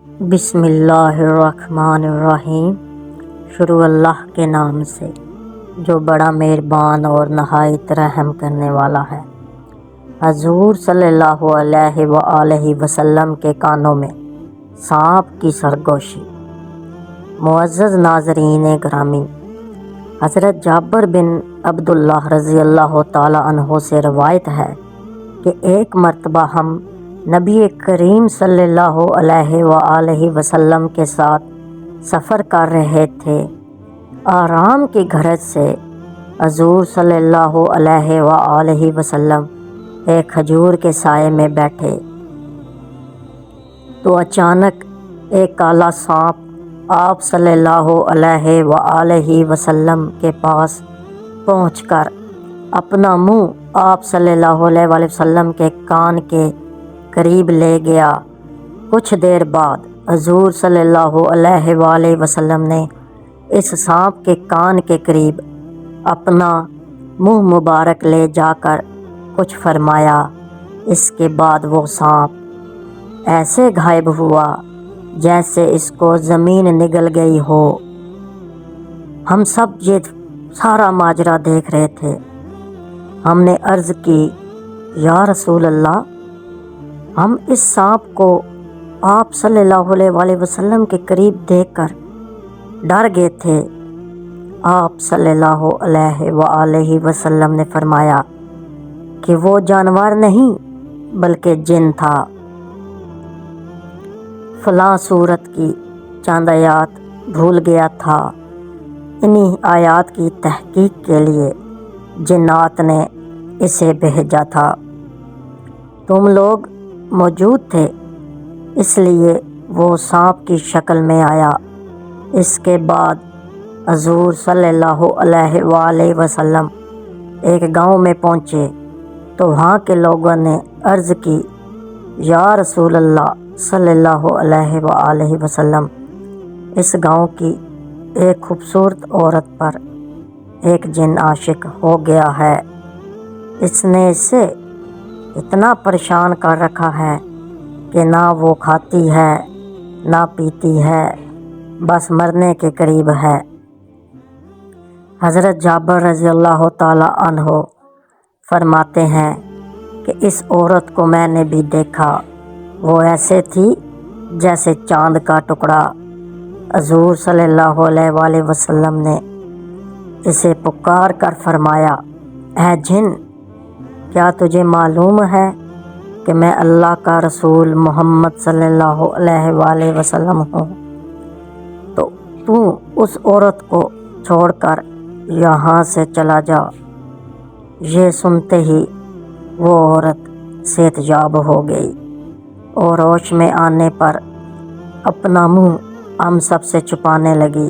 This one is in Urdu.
بسم اللہ الرحمن الرحیم۔ شروع اللہ کے نام سے جو بڑا مہربان اور نہایت رحم کرنے والا ہے۔ حضور صلی اللہ علیہ وآلہ وسلم کے کانوں میں سانپ کی سرگوشی۔ معزز ناظرین گرامی، حضرت جابر بن عبداللہ رضی اللہ تعالی عنہ سے روایت ہے کہ ایک مرتبہ ہم نبی کریم صلی اللہ علیہ وآلہ وسلم کے ساتھ سفر کر رہے تھے۔ آرام کی غرض سے حضور صلی اللہ علیہ وآلہ وسلم ایک کھجور کے سائے میں بیٹھے تو اچانک ایک کالا سانپ آپ صلی اللہ علیہ وآلہ وسلم کے پاس پہنچ کر اپنا منہ آپ صلی اللہ علیہ وآلہ وسلم کے کان کے قریب لے گیا۔ کچھ دیر بعد حضور صلی اللہ علیہ وآلہ وسلم نے اس سانپ کے کان کے قریب اپنا منہ مبارک لے جا کر کچھ فرمایا۔ اس کے بعد وہ سانپ ایسے غائب ہوا جیسے اس کو زمین نگل گئی ہو۔ ہم سب یہ سارا ماجرا دیکھ رہے تھے۔ ہم نے عرض کی، یا رسول اللہ، ہم اس سانپ کو آپ صلی اللہ علیہ وآلہ وسلم کے قریب دیکھ کر ڈر گئے تھے۔ آپ صلی اللہ علیہ وآلہ وسلم نے فرمایا کہ وہ جانور نہیں بلکہ جن تھا۔ فلاں سورت کی چند آیات بھول گیا تھا۔ انہی آیات کی تحقیق کے لیے جنات نے اسے بھیجا تھا۔ تم لوگ موجود تھے، اس لیے وہ سانپ کی شکل میں آیا۔ اس کے بعد حضور صلی اللہ علیہ وآلہ وسلم ایک گاؤں میں پہنچے تو وہاں کے لوگوں نے عرض کی، یا رسول اللہ صلی اللہ علیہ وآلہ وسلم، اس گاؤں کی ایک خوبصورت عورت پر ایک جن عاشق ہو گیا ہے۔ اس نے اسے اتنا پریشان کر رکھا ہے کہ نہ وہ کھاتی ہے نہ پیتی ہے، بس مرنے کے قریب ہے۔ حضرت جابر رضی اللہ تعالی عنہ فرماتے ہیں کہ اس عورت کو میں نے بھی دیکھا، وہ ایسے تھی جیسے چاند کا ٹکڑا۔ حضور صلی اللہ علیہ وآلہ وسلم نے اسے پکار کر فرمایا، اے جن، کیا تجھے معلوم ہے کہ میں اللہ کا رسول محمد صلی اللہ علیہ وآلہ وسلم ہوں؟ تو اس عورت کو چھوڑ کر یہاں سے چلا جا۔ یہ سنتے ہی وہ عورت صحت یاب ہو گئی اور ہوش میں آنے پر اپنا منہ ہم سب سے چھپانے لگی۔